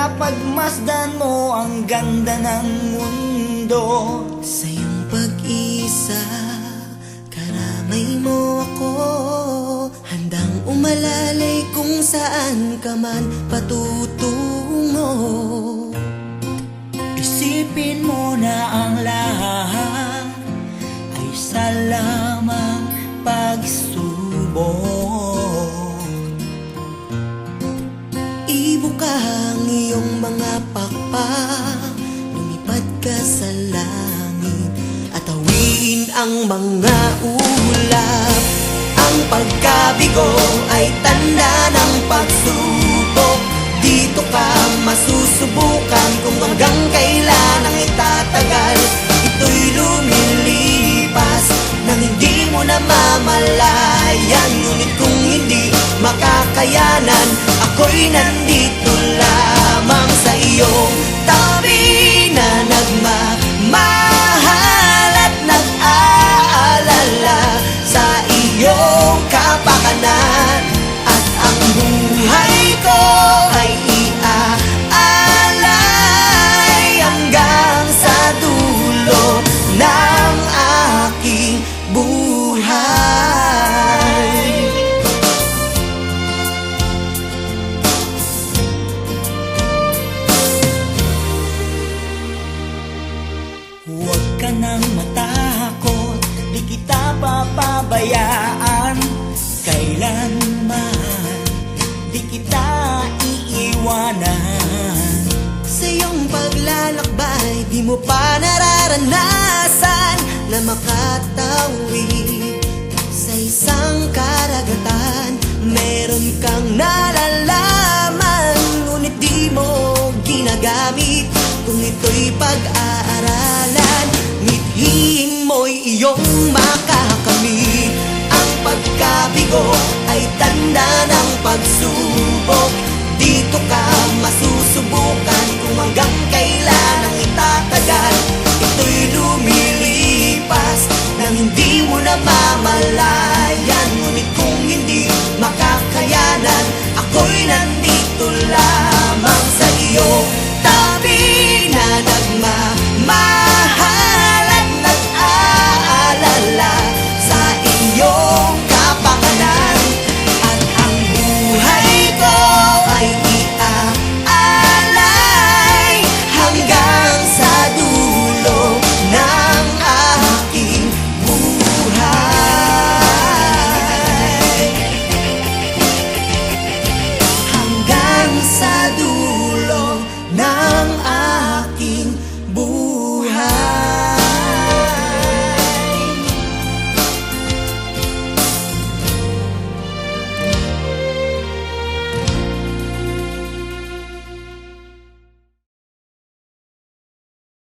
Pagmasdan mo ang ganda ng mundo. Sa iyong pag-isa, karamay mo ako. Handang umalalay kung saan ka man patutungo. Isipin mo na ang lahat ay sa lamang pagsubok. Ibuka ang iyong mga pakpak, lumipad ka sa langit at hawiin ang mga ulap. Ang pagkabigo ay tanda ng pagsubok. Dito ka masusubukan kung hanggang kailan ang itatagal. Ito'y lumilipas nang hindi mo na mamalayan. Ngunit kung hindi makakayanan, ako'y nandito lamang sa iyong tabi na nagmamahal at nag-aalala sa iyong kapakanan. At ang buhay ko ay iaalay hanggang sa dulo ng aking buhay. Huwag ka nang matakot, di kita papabayaan kailanman, di kita iiwanan. Sa iyong paglalakbay, di mo pa nararanasan na makatawid sa isang karagatan. Meron kang nalalaman, ngunit di mo ginagamit. Kung ito'y pag-aaralan, mithiin mo'y iyong makakamit. Ang pagkabigo ay tanda ng pagsubok. Dito ka masusunod